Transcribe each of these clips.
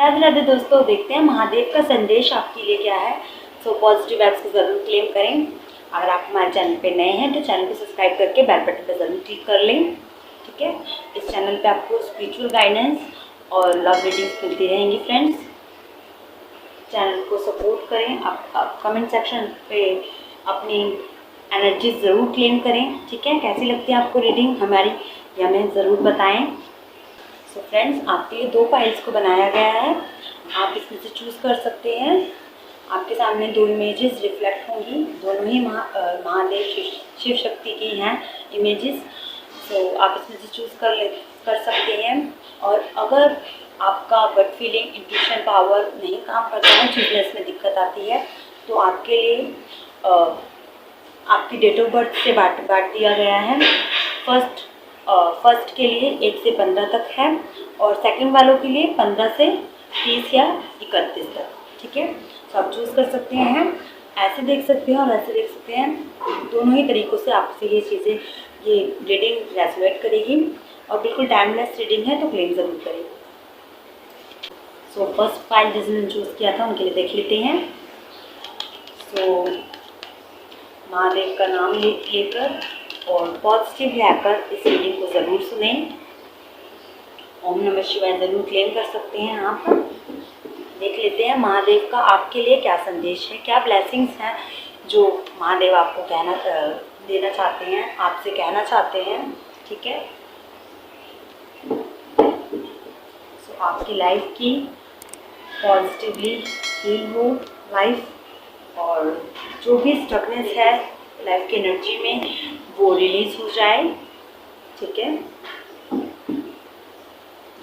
राधे राधे दोस्तों, देखते हैं महादेव का संदेश आपके लिए क्या है। सो पॉजिटिव वाइब्स को ज़रूर क्लेम करें। अगर आप हमारे चैनल पे नए हैं तो चैनल को सब्सक्राइब करके बेल बटन पर ज़रूर क्लिक कर लें। ठीक है, इस चैनल पे आपको स्पिरिचुअल गाइडेंस और लव रीडिंग्स मिलती रहेंगी। फ्रेंड्स, चैनल को सपोर्ट करें। आप कमेंट सेक्शन पे अपनी एनर्जी ज़रूर क्लेम करें। ठीक है, कैसी लगती है आपको रीडिंग हमारी, ये हमें ज़रूर बताएं। तो फ्रेंड्स, आपके लिए 2 फाइल्स को बनाया गया है, आप इसमें से चूज़ कर सकते हैं। आपके सामने 2 इमेजेस रिफ्लेक्ट होंगी, दोनों ही महादेव शिव शक्ति की हैं इमेजेस। तो आप इसमें से चूज़ कर सकते हैं। और अगर आपका गट फीलिंग, इंट्यूशन पावर नहीं काम करता है, चीज़ें इसमें दिक्कत आती है, तो आपके लिए आपकी डेट ऑफ बर्थ से बांट दिया गया है। फर्स्ट के लिए 1 से 15 तक है और सेकंड वालों के लिए 15 से 30 या 31 तक। ठीक है, तो आप चूज़ कर सकते हैं, ऐसे देख सकते हैं और ऐसे देख सकते हैं। दोनों ही तरीक़ों से आपसे ये चीज़ें, ये रीडिंग रेजोनेट करेगी और बिल्कुल टाइमलेस रीडिंग है, तो क्लेम ज़रूर करेगी। सो फर्स्ट फाइल जिसने चूज़ किया था उनके लिए देख लेते हैं। सो महादेव का नाम लेकर और पॉजिटिव रहकर इस रीडिंग को ज़रूर सुने। ओम नमः शिवाय ज़रूर क्लेम कर सकते हैं आप। देख लेते हैं महादेव का आपके लिए क्या संदेश है, क्या ब्लेसिंग्स हैं जो महादेव आपको देना चाहते हैं, आपसे कहना चाहते हैं। ठीक है, सो आपकी लाइफ की पॉजिटिवली हील हो लाइफ, और जो भी स्ट्रगनेस है लाइफ की एनर्जी में वो रिलीज हो जाए। ठीक है,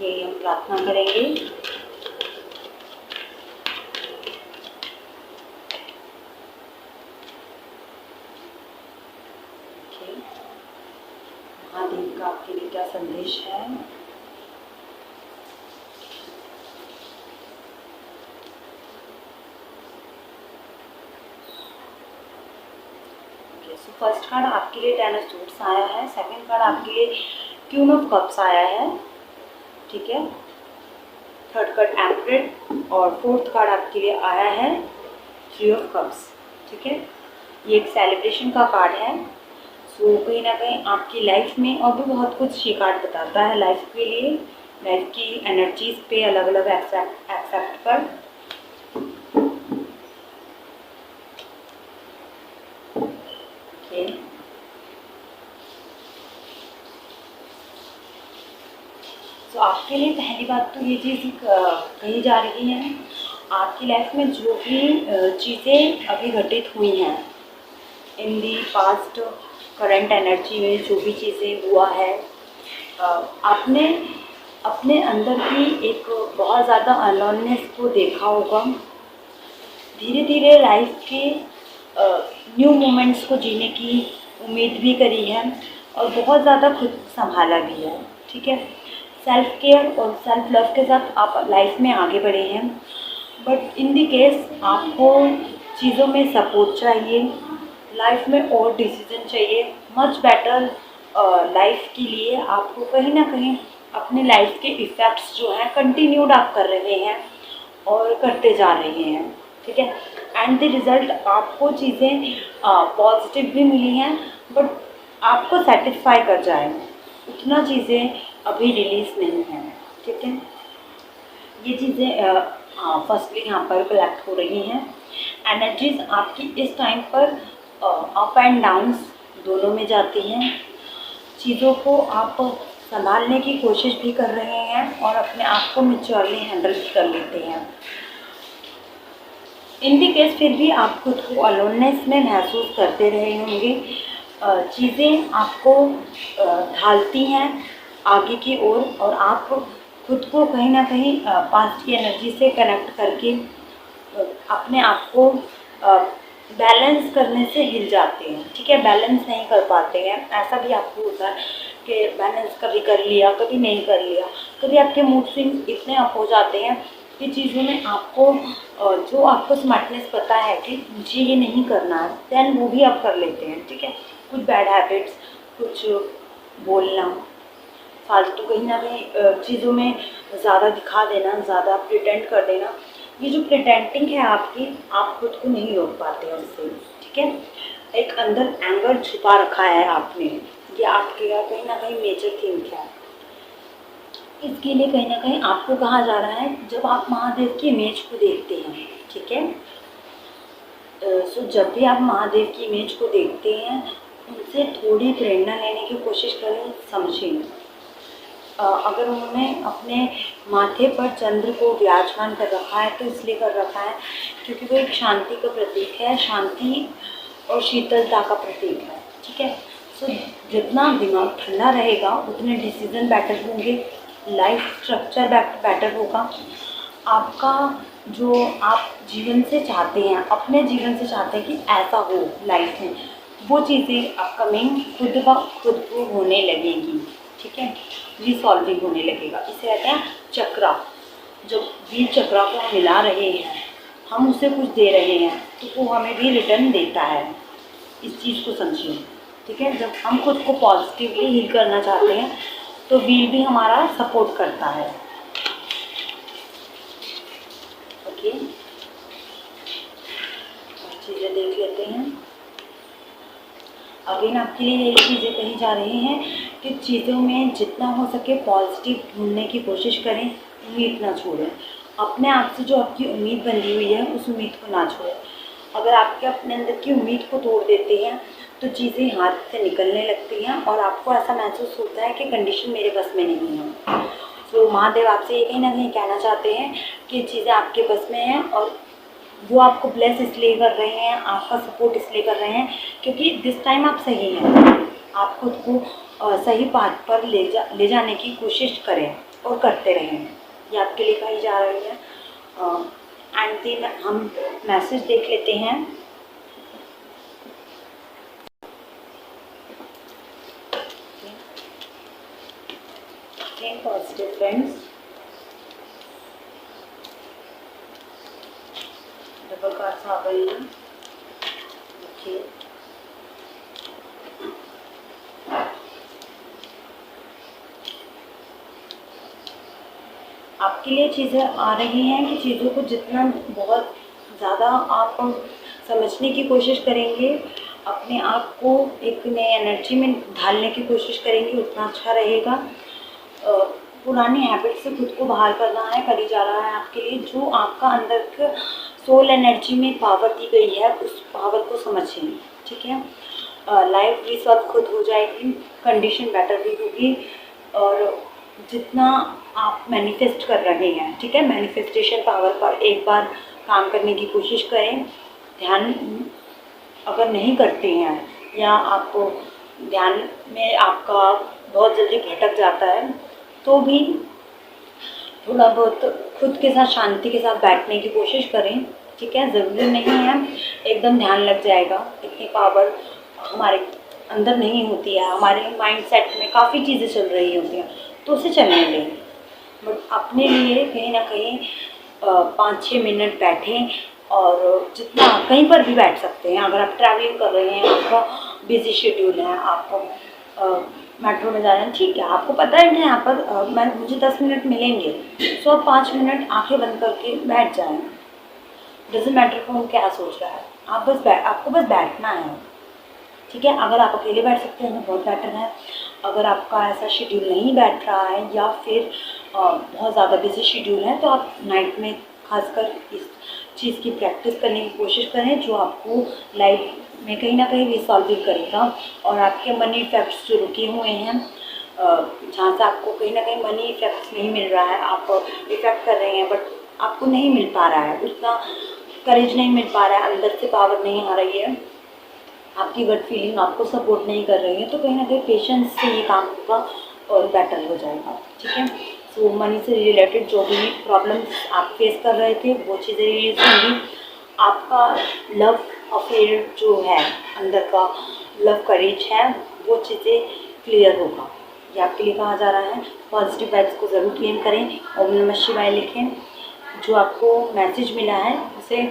यही हम प्रार्थना करेंगे। महादेव का आपके लिए क्या संदेश है। फर्स्ट कार्ड आपके लिए 10 ऑफ सूट्स आया है, सेकंड कार्ड आपके लिए क्वीन ऑफ कप्स आया है। ठीक है, थर्ड कार्ड एम्परेट और फोर्थ कार्ड आपके लिए आया है 3 ऑफ कप्स। ठीक है, ये एक सेलिब्रेशन का कार्ड है। सो कहीं ना कहीं आपकी लाइफ में और भी बहुत कुछ ये कार्ड बताता है लाइफ के लिए, लाइफ की एनर्जीज पे, अलग अलग एक्सेप्ट पर। तो आपके लिए पहली बात तो ये चीज़ कही जा रही है, आपकी लाइफ में जो भी चीज़ें अभी घटित हुई हैं इन दी पास्ट करंट एनर्जी में, जो भी चीज़ें हुआ है, आपने अपने अंदर भी एक बहुत ज़्यादा अलोननेस को देखा होगा। धीरे धीरे लाइफ के न्यू मोमेंट्स को जीने की उम्मीद भी करी है और बहुत ज़्यादा खुद संभाला भी है। ठीक है, सेल्फ केयर और सेल्फ लव के साथ आप लाइफ में आगे बढ़े हैं, बट इन दी केस आपको चीज़ों में सपोर्ट चाहिए, लाइफ में और डिसीजन चाहिए। मच बेटर लाइफ के लिए आपको कहीं ना कहीं अपने लाइफ के इफ़ेक्ट्स जो हैं कंटिन्यूड आप कर रहे हैं और करते जा रहे हैं। ठीक है, एंड द रिज़ल्ट आपको चीज़ें पॉजिटिव भी मिली हैं, बट आपको सेटिस्फाई कर जाए उतना चीज़ें अभी रिलीज़ नहीं है। ठीक है, ये चीज़ें फर्स्टली यहाँ पर कलेक्ट हो रही हैं। एनर्जीज आपकी इस टाइम पर अप एंड डाउन्स दोनों में जाती हैं। चीज़ों को आप संभालने की कोशिश भी कर रहे हैं और अपने आप को मैच्योरली हैंडल भी कर लेते हैं। इन दी केस फिर भी आप खुद को अलोननेस में महसूस करते रहे होंगे। चीज़ें आपको ढालती हैं आगे की ओर और आप खुद को कहीं ना कहीं पास्ट की एनर्जी से कनेक्ट करके अपने आप को बैलेंस करने से हिल जाते हैं। ठीक है, बैलेंस नहीं कर पाते हैं। ऐसा भी आपको होता है कि बैलेंस कभी कर लिया, कभी नहीं कर लिया। कभी आपके मूड स्विंग्स इतने अप हो जाते हैं कि चीज़ों में आपको जो आपको स्मार्टनेस पता है कि मुझे ये नहीं करना है, दैन वो भी आप कर लेते हैं। ठीक है, कुछ बैड हैबिट्स, कुछ बोलना, फालतू कहीं ना कहीं चीज़ों में ज़्यादा दिखा देना, ज़्यादा प्रिटेंड कर देना, ये जो प्रिटेंडिंग है आपकी, आप खुद को नहीं रोक पाते हैं उससे, ठीक है। एक अंदर एंगर छुपा रखा है आपने, ये आपके कहीं ना कहीं मेजर थिंक है। इसके लिए कहीं ना कहीं आपको कहा जा रहा है, जब आप महादेव की इमेज को देखते हैं, ठीक है, सो जब भी आप महादेव की इमेज को देखते हैं, उनसे थोड़ी प्रेरणा लेने की कोशिश करें, समझें। अगर उन्होंने अपने माथे पर चंद्र को विराजमान कर रखा है तो इसलिए कर रखा है क्योंकि वो एक शांति का प्रतीक है, शांति और शीतलता का प्रतीक है, ठीक है। सो जितना दिमाग ठंडा रहेगा उतने डिसीजन बेटर होंगे, लाइफ स्ट्रक्चर बेटर होगा। आपका जो आप जीवन से चाहते हैं, अपने जीवन से चाहते हैं कि ऐसा हो लाइफ में, वो चीज़ें अपकमिंग खुद ब खुद को होने लगेगी, ठीक है, रिसॉल्विंग होने लगेगा। इसे कहते हैं चक्रा। जब भी चक्रा को हम मिला रहे हैं, हम उसे कुछ दे रहे हैं तो वो हमें भी रिटर्न देता है। इस चीज़ को समझिए, ठीक है। जब हम खुद को पॉजिटिवली हील करना चाहते हैं तो व्हील भी हमारा सपोर्ट करता है, ओके। चीज़ें देख लेते हैं। अगेन आपके लिए यही चीज़ें कही जा रही हैं कि चीज़ों में जितना हो सके पॉजिटिव ढूंढने की कोशिश करें, उम्मीद ना छोड़ें। अपने आप से जो आपकी उम्मीद बंधी हुई है उस उम्मीद को ना छोड़ें। अगर आपके अपने अंदर की उम्मीद को तोड़ देते हैं तो चीज़ें हाथ से निकलने लगती हैं और आपको ऐसा महसूस होता है कि कंडीशन मेरे बस में नहीं है। तो महादेव आपसे ये कहीं ना कहीं कहना चाहते हैं कि चीज़ें आपके बस में हैं और वो आपको ब्लेस इसलिए कर रहे हैं, आपका सपोर्ट इसलिए कर रहे हैं क्योंकि दिस टाइम आप सही हैं। आप खुद को सही पाथ पर ले जाने की कोशिश करें और करते रहें, ये आपके लिए कही जा रही है। एंड देन हम मैसेज देख लेते हैं। पॉजिटिव फ्रेंड्स, डबल कार्ड्स आ गई हैं, ओके। आपके लिए चीज़ें आ रही हैं कि चीज़ों को जितना बहुत ज़्यादा आप समझने की कोशिश करेंगे, अपने आप को एक नई एनर्जी में ढालने की कोशिश करेंगे, उतना अच्छा रहेगा। पुरानी हैबिट से खुद को बाहर करना है, करी जा रहा है आपके लिए। जो आपका अंदर सोल एनर्जी में पावर दी गई है उस पावर को समझें, ठीक है। लाइफ रिसॉल्व खुद हो जाएगी, कंडीशन बेटर भी होगी और जितना आप मैनिफेस्ट कर रहे हैं, ठीक है, मैनिफेस्टेशन पावर पर एक बार काम करने की कोशिश करें। ध्यान अगर नहीं करते हैं या आपको ध्यान में आपका बहुत जल्दी भटक जाता है तो भी थोड़ा बहुत खुद के साथ शांति के साथ बैठने की कोशिश करें, ठीक है। ज़रूरी नहीं है एकदम ध्यान लग जाएगा, इतनी पावर हमारे अंदर नहीं होती है। हमारे माइंड सेट में काफ़ी चीज़ें चल रही होती हैं तो उसे चलने दें, बट अपने लिए कहीं ना कहीं 5-6 मिनट बैठें। और जितना कहीं पर भी बैठ सकते हैं, अगर आप ट्रैवलिंग कर रहे हैं, आपका बिजी शेड्यूल है, आपको मेट्रो में जा रहे हैं, ठीक है, आपको पता है ना यहाँ पर मुझे 10 मिनट मिलेंगे, तो आप 5 मिनट आंखें बंद करके बैठ जाएं। डजेंट मैटर कौन क्या सोच रहा है, आपको बस बैठना है, ठीक है। अगर आप अकेले बैठ सकते हैं तो बहुत बेटर है। अगर आपका ऐसा शेड्यूल नहीं बैठ रहा है या फिर बहुत ज़्यादा बिजी शेड्यूल है तो आप नाइट में खासकर इस चीज़ की प्रैक्टिस करने की कोशिश करें जो आपको लाइफ में कहीं ना कहीं रिसॉल्व करेगा। और आपके मनी इफेक्ट्स जो रुके हुए हैं, जहाँ से आपको कहीं ना कहीं मनी इफेक्ट्स नहीं मिल रहा है, आप इफेक्ट कर रहे हैं बट आपको नहीं मिल पा रहा है, उतना करेज नहीं मिल पा रहा है, अंदर से पावर नहीं आ रही है, आपकी गट फीलिंग आपको सपोर्ट नहीं कर रही है, तो कहीं ना कहीं पेशेंस से ये काम होगा और बेटर हो जाएगा, ठीक है। सो मनी से रिलेटेड जो भी प्रॉब्लम्स आप फेस कर रहे थे वो चीज़ें रिलीज होंगी। आपका लव अफेयर जो है, अंदर का लव करेज है, वो चीज़ें क्लियर होगा, ये आपके लिए कहा जा रहा है। पॉजिटिव वाइब्स को ज़रूर क्लेम करें, ओम नमः शिवाय लिखें, जो आपको मैसेज मिला है उसे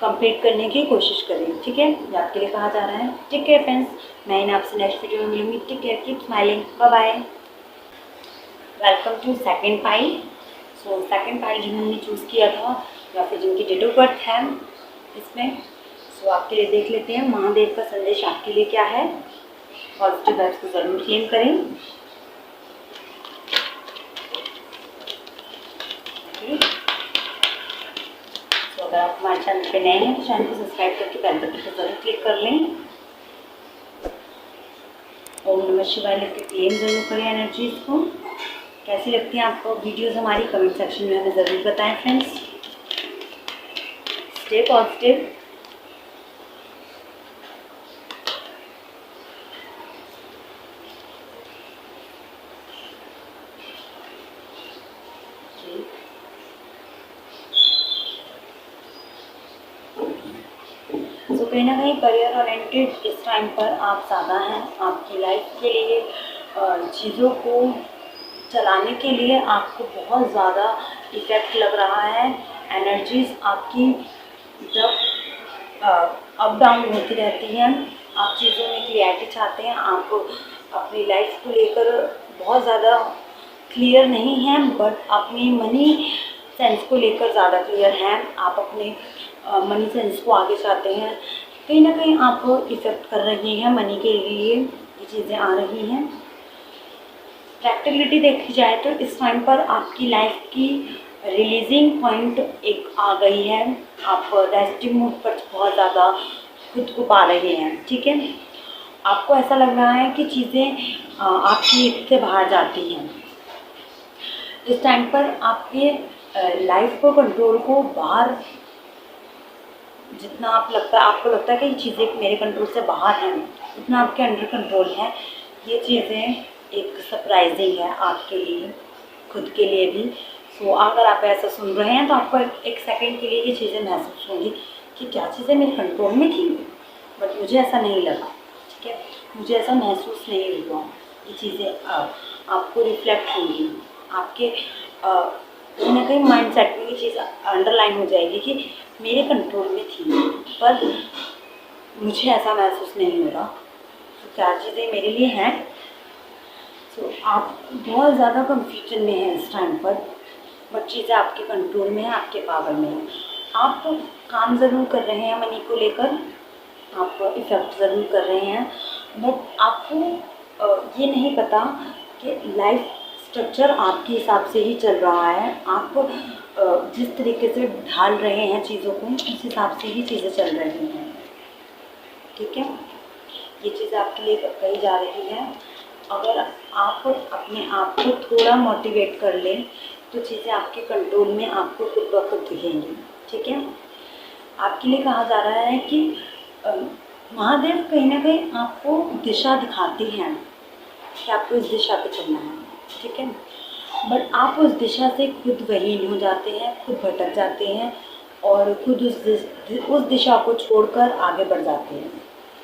कंप्लीट करने की कोशिश करें, ठीक है, ये आपके लिए कहा जा रहा है। टेक केयर फ्रेंड्स, मैं आपसे नेक्स्ट वीडियो में मिलूंगी। Take care, keep smiling, bye bye. Welcome to second pile. So second pile जिन्होंने चूज़ किया था या फिर जिनकी डेट ऑफ बर्थ है इसमें, सो आपके लिए देख लेते हैं महादेव का संदेश आपके लिए क्या है। पॉजिटिव वाइब्स को ज़रूर क्लेम करें। तो अगर आप हमारे चैनल पे नए हैं तो चैनल को सब्सक्राइब करके बेल बटन को ज़रूर क्लिक कर लें। ओम नमः शिवाय लिख के क्लेम ज़रूर करें एनर्जीज़ को। कैसी लगती है आपको वीडियोस हमारी, कमेंट सेक्शन में हमें ज़रूर बताएं फ्रेंड्स। Stay positive. तो कहीं ना कहीं करियर ओरिएंटेड इस टाइम पर आप ज़्यादा हैं। आपकी लाइफ के लिए चीज़ों को चलाने के लिए आपको बहुत ज़्यादा इफ़ेक्ट लग रहा है। एनर्जीज़ आपकी जब अप डाउन होती रहती हैं, आप चीज़ों में क्लियरिटी चाहते हैं, आप अपनी लाइफ को लेकर बहुत ज़्यादा क्लियर नहीं हैं, बट अपनी मनी सेंस को लेकर ज़्यादा क्लियर हैं। आप अपने मनी सेंस को आगे चाहते हैं। कहीं ना कहीं आपको इफ़ेक्ट कर रही हैं मनी के लिए ये चीज़ें आ रही हैं। प्रैक्टिकलिटी देखी जाए तो इस टाइम पर आपकी लाइफ की रिलीजिंग पॉइंट एक आ गई है। आप रेस्टिंग मूड पर बहुत ज़्यादा खुद को पा रहे हैं। ठीक है, आपको ऐसा लग रहा है कि चीज़ें आपकी से बाहर जाती हैं। इस टाइम पर आपके लाइफ को कंट्रोल को बाहर जितना आपको लगता है कि ये चीज़ें मेरे कंट्रोल से बाहर हैं, उतना आपके अंडर कंट्रोल है। ये चीज़ें एक सरप्राइजिंग है आपके लिए, खुद के लिए भी। सो अगर आप ऐसा सुन रहे हैं तो आपको एक सेकंड के लिए ये चीज़ें महसूस होंगी कि क्या चीज़ें मेरे कंट्रोल में थी, बट मुझे ऐसा नहीं लगा। ठीक है, मुझे ऐसा महसूस नहीं हुआ। ये चीज़ें आपको रिफ्लेक्ट होंगी, आपके कहीं ना कहीं माइंड सेट में ये चीज़ अंडरलाइन हो जाएगी कि मेरे कंट्रोल में थी, पर मुझे ऐसा महसूस नहीं हो रहा। तो क्या चीज़ें मेरे लिए हैं। तो आप बहुत ज़्यादा कंफ्यूजन में हैं इस टाइम पर, बट चीज़ें आपके कंट्रोल में है, आपके पावर में है। आप काम ज़रूर कर रहे हैं मनी को लेकर, आप इफ़ेक्ट ज़रूर कर रहे हैं, बट आपको ये नहीं पता कि लाइफ स्ट्रक्चर आपके हिसाब से ही चल रहा है। आप जिस तरीके से ढाल रहे हैं चीज़ों को, उस हिसाब से ही चीज़ें चल रही हैं। ठीक है, ये चीज़ आपके लिए कही जा रही है। अगर आप अपने आप को थोड़ा मोटिवेट कर लें तो चीज़ें आपके कंट्रोल में आपको खुद ब खुद दिखेंगी। ठीक है, आपके लिए कहा जा रहा है कि महादेव कहीं ना कहीं आपको दिशा दिखाती हैं कि आपको इस दिशा पे चलना है। ठीक है, बट आप उस दिशा से खुद वहीन हो जाते हैं, खुद भटक जाते हैं और खुद उस दिशा को छोड़कर आगे बढ़ जाते हैं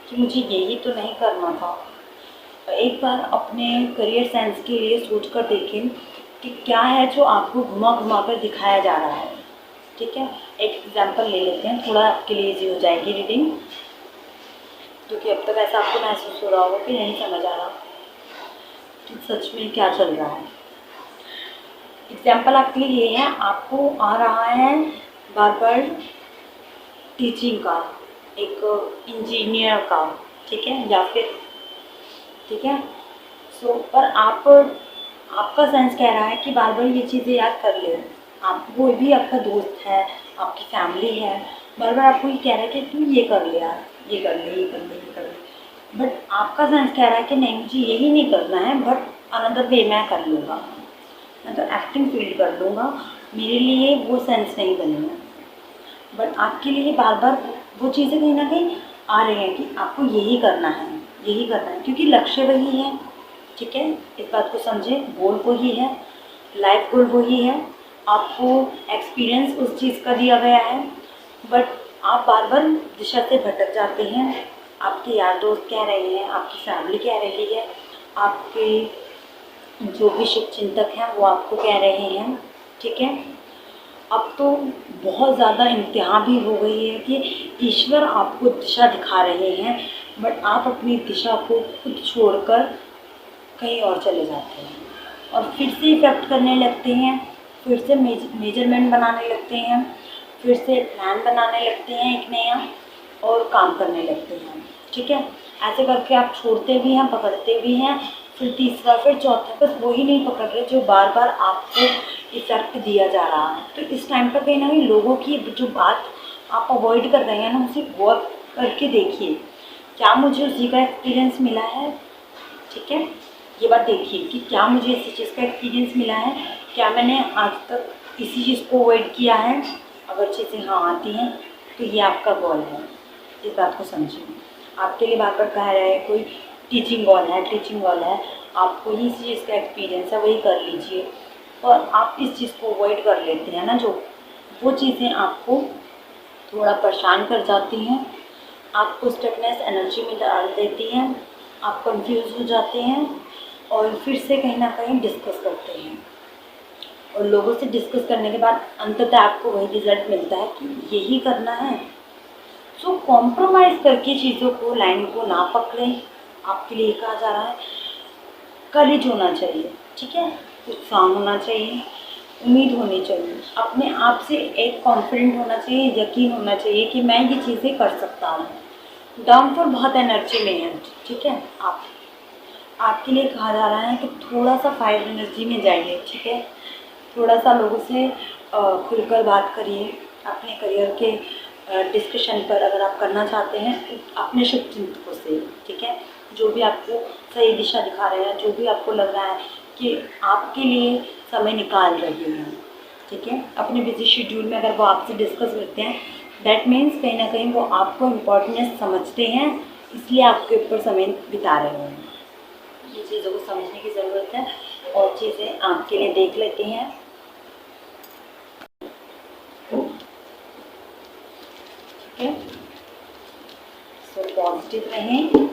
कि मुझे यही तो नहीं करना था। एक बार अपने करियर सेंस के लिए सोच कर देखें कि क्या है जो आपको घुमा घुमा कर दिखाया जा रहा है। ठीक है, एक एग्जांपल ले लेते हैं, थोड़ा आपके लिए इजी हो जाएगी रीडिंग, क्योंकि अब तक ऐसा आपको महसूस हो रहा होगा कि नहीं समझ आ रहा कि सच में क्या चल रहा है। एग्जाम्पल आपके लिए ये है, आपको आ रहा है बार बार टीचिंग का, एक इंजीनियर का, ठीक है, या फिर ठीक है। सो पर आपका सेंस कह रहा है कि बार बार ये चीज़ें याद कर ले। आप कोई भी आपका दोस्त है, आपकी फैमिली है, बार बार आपको ये कह रहा है कि तू ये कर ले यार, ये कर ले, ये कर ले, ये कर ले, बट आपका सेंस कह रहा है कि नहीं मुझे यही नहीं करना है, बट अनदर वे मैं कर लूँगा, मैं तो एक्टिंग फील्ड कर लूँगा, मेरे लिए वो सेंस नहीं बनेगा। बट आपके लिए बार बार वो चीज़ें कहीं ना कहीं आ रही हैं कि आपको यही करना है, यही करना है, क्योंकि लक्ष्य वही है। ठीक है, इस बात को समझें, गोल वही है, लाइफ गोल वही है, आपको एक्सपीरियंस उस चीज़ का दिया गया है, बट आप बार बार दिशा से भटक जाते हैं। आपके यार दोस्त कह रहे हैं, आपकी फैमिली कह रही है, आपके जो भी शुभ चिंतक हैं वो आपको कह रहे हैं। ठीक है, अब तो बहुत ज़्यादा इंतहा भी हो गई है कि ईश्वर आपको दिशा दिखा रहे हैं, बट आप अपनी दिशा को खुद छोड़कर कहीं और चले जाते हैं। और फिर से इफेक्ट करने लगते हैं, फिर से मेजरमेंट बनाने लगते हैं, फिर से प्लान बनाने लगते हैं एक नया और काम करने लगते हैं। ठीक है, ऐसे करके आप छोड़ते भी हैं, पकड़ते भी हैं, फिर तीसरा, फिर चौथा, बस वही नहीं पकड़ रहे जो बार बार आपको इफेक्ट दिया जा रहा है। तो इस टाइम पर कहीं ना कहीं लोगों की जो बात आप अवॉइड कर रहे हैं ना, उसे गौर करके देखिए, क्या मुझे उसी का एक्सपीरियंस मिला है। ठीक है, ये बात देखिए कि क्या मुझे इसी चीज़ का एक्सपीरियंस मिला है, क्या मैंने आज तक इसी चीज़ को अवॉइड किया है। अगर चीज़ें हाँ आती हैं तो ये आपका गोल है, इस बात को समझिए। आपके लिए बार बार कह रहे हैं कोई टीचिंग गोल है, टीचिंग गोल है, आपको ही इस चीज़ का एक्सपीरियंस है, वही कर लीजिए। और आप इस चीज़ को अवॉइड कर लेते हैं ना, जो वो चीज़ें आपको थोड़ा परेशान कर जाती हैं, आपको स्टकनेस एनर्जी में डाल देती हैं, आप कंफ्यूज हो जाते हैं और फिर से कहीं ना कहीं डिस्कस करते हैं। और लोगों से डिस्कस करने के बाद अंततः आपको वही रिजल्ट मिलता है कि यही करना है। सो कॉम्प्रोमाइज़ करके चीज़ों को, लाइन को ना पकड़ें। आपके लिए कहा जा रहा है करेज होना चाहिए, ठीक है, उत्साह होना चाहिए, उम्मीद होनी चाहिए, अपने आप से एक कॉन्फिडेंट होना चाहिए, यकीन होना चाहिए कि मैं ये चीज़ें कर सकता हूँ। डाउनफॉल बहुत एनर्जी में है, ठीक है। आपके लिए कहा जा रहा है कि थोड़ा सा फायर एनर्जी में जाइए, ठीक है। थोड़ा सा लोगों से खुलकर बात करिए, अपने करियर के डिस्कशन पर अगर आप करना चाहते हैं अपने शुभचिंतकों से, ठीक है। जो भी आपको सही दिशा दिखा रहे हैं, जो भी आपको लग रहा है कि आपके लिए समय निकाल रहे हैं, ठीक है, अपने बिजी शेड्यूल में अगर वो आपसे डिस्कस करते हैं, दैट मीन्स कहीं ना कहीं वो आपको इम्पोर्टेंस समझते हैं, इसलिए आपके ऊपर समय बिता रहे हैं। ये चीज़ों को समझने की ज़रूरत है और चीज़ें आपके लिए देख लेते हैं। ठीक है, सो पॉजिटिव रहें।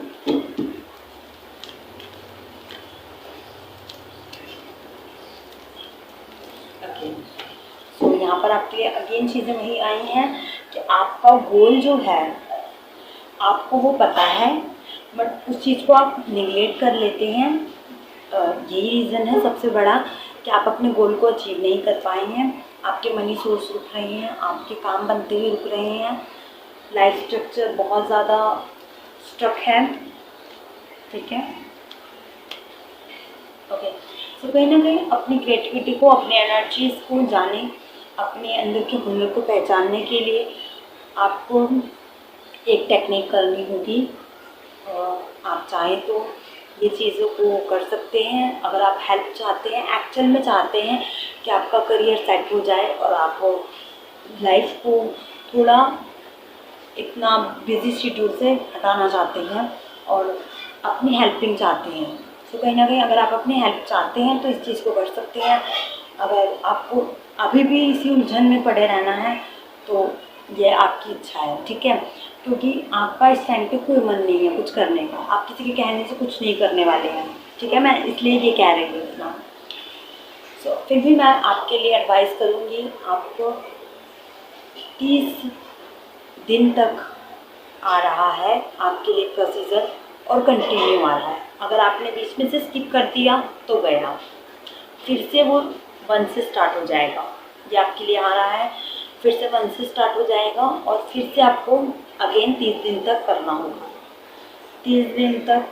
ओके, सो यहाँ पर आपके लिए अगेन चीज़ें वही आई हैं कि आपका गोल जो है आपको वो पता है, बट उस चीज़ को आप निगलेक्ट कर लेते हैं। यही रीज़न है सबसे बड़ा कि आप अपने गोल को अचीव नहीं कर पाए हैं। आपके मनी सोर्स रुक रहे हैं, आपके काम बनते हुए रुक रहे हैं, लाइफ स्ट्रक्चर बहुत ज़्यादा स्ट्रक है, ठीक है। ओके, सो कहीं ना कहीं अपनी क्रिएटिविटी को, अपनी एनर्जीज को जाने, अपने अंदर के हुनर को पहचानने के लिए आपको एक टेक्निक करनी होगी। आप चाहें तो ये चीज़ों को कर सकते हैं। अगर आप हेल्प चाहते हैं, एक्चुअल में चाहते हैं कि आपका करियर सेट हो जाए और आप लाइफ को थोड़ा इतना बिजी शेड्यूल से हटाना चाहते हैं और अपनी हेल्पिंग चाहते हैं, तो कहीं ना कहीं अगर आप अपनी हेल्प चाहते हैं तो इस चीज़ को कर सकते हैं। अगर आपको अभी भी इसी उलझन में पड़े रहना है तो ये आपकी इच्छा है, ठीक है, क्योंकि आपका इस टाइम पे कोई मन नहीं है कुछ करने का, आप किसी के कहने से कुछ नहीं करने वाले हैं, ठीक है। मैं इसलिए ये कह रही हूँ इतना। सो फिर भी मैं आपके लिए एडवाइस करूँगी, आपको 30 दिन तक आ रहा है आपके लिए प्रोसीजर और कंटिन्यू आ रहा है। अगर आपने बीच में से स्किप कर दिया तो गया, फिर से वो 1 से स्टार्ट हो जाएगा। ये आपके लिए आ रहा है, फिर से 1 से स्टार्ट हो जाएगा और फिर से आपको अगेन 30 दिन तक करना होगा। 30 दिन तक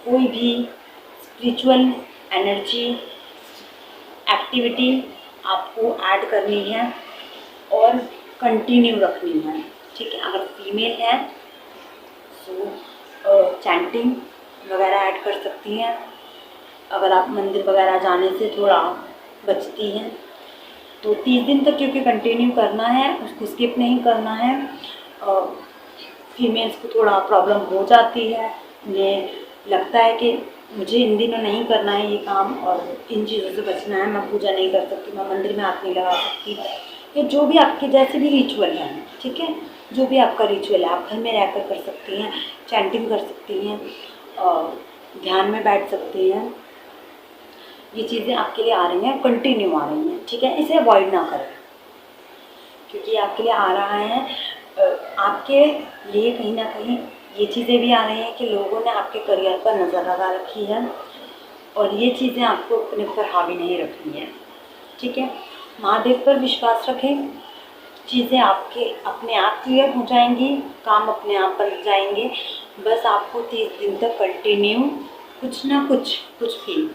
कोई भी स्पिरिचुअल एनर्जी एक्टिविटी आपको ऐड करनी है और कंटिन्यू रखनी है, ठीक है। अगर फीमेल है तो चैंटिंग वगैरह ऐड कर सकती हैं। अगर आप मंदिर वगैरह जाने से थोड़ा बचती हैं तो 30 दिन तक क्योंकि कंटिन्यू करना है, उसको स्किप नहीं करना है। फीमेल्स को थोड़ा प्रॉब्लम हो जाती है, उन्हें लगता है कि मुझे इन दिनों नहीं करना है ये काम और इन चीज़ों से बचना है, मैं पूजा नहीं कर सकती, मैं मंदिर में हाथ नहीं लगा सकती, या जो भी आपके जैसे भी रिचुअल हैं, ठीक है, जो भी आपका रिचुअल है आप घर में रहकर कर सकती हैं, चैंटिंग कर सकती हैं, ध्यान में बैठ सकती हैं। ये चीज़ें आपके लिए आ रही हैं, कंटिन्यू आ रही हैं, ठीक है। इसे अवॉइड ना करें क्योंकि आपके लिए आ रहा है। आपके लिए कहीं ना कहीं ये चीज़ें भी आ रही हैं कि लोगों ने आपके करियर पर नज़र लगा रखी है, और ये चीज़ें आपको अपने ऊपर हावी नहीं रखनी है, ठीक है। महादेव पर विश्वास रखें, चीज़ें आपके अपने आप क्लियर हो जाएंगी, काम अपने आप बन जाएंगे। बस आपको 30 दिन तक कंटिन्यू कुछ ना कुछ भी,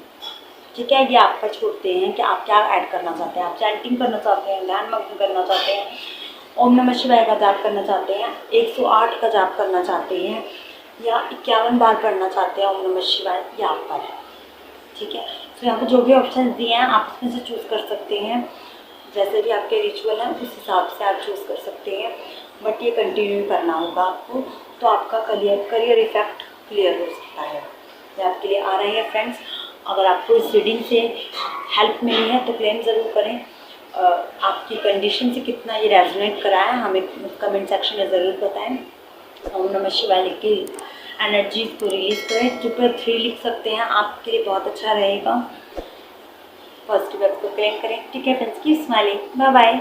ठीक है, ये आप पर छोड़ते हैं कि आप क्या ऐड करना चाहते हैं। आप चैंटिंग करना चाहते हैं, ध्यान मग्न करना चाहते हैं, ओम नमः शिवाय का जाप करना चाहते हैं, 108 का जाप करना चाहते हैं, या 51 बार पढ़ना चाहते हैं ओम नमः शिवाय, ये आप पर है, ठीक है। तो यहाँ पर जो भी ऑप्शन दिए हैं आप इसमें से चूज़ कर सकते हैं, जैसे भी आपके रिचुअल हैं उस हिसाब से आप चूज़ कर सकते हैं। बट ये कंटिन्यू करना होगा आपको, तो आपका करियर इफेक्ट क्लियर हो सकता है। ये आपके लिए आ रहे हैं फ्रेंड्स। अगर आपको इस रीडिंग से हेल्प मिली है तो क्लेम ज़रूर करें। आपकी कंडीशन से कितना ये रेजोनेट करा है हमें कमेंट सेक्शन में ज़रूर बताएं। ओम नमः शिवाय लिख के एनर्जीज को रिलीज करें। ट्रिपल 3 लिख सकते हैं, आपके लिए बहुत अच्छा रहेगा। पॉजिटिव वेब को क्लेम करें, ठीक है फ्रेंड्स। की स्माइलिंग, बाय बाय।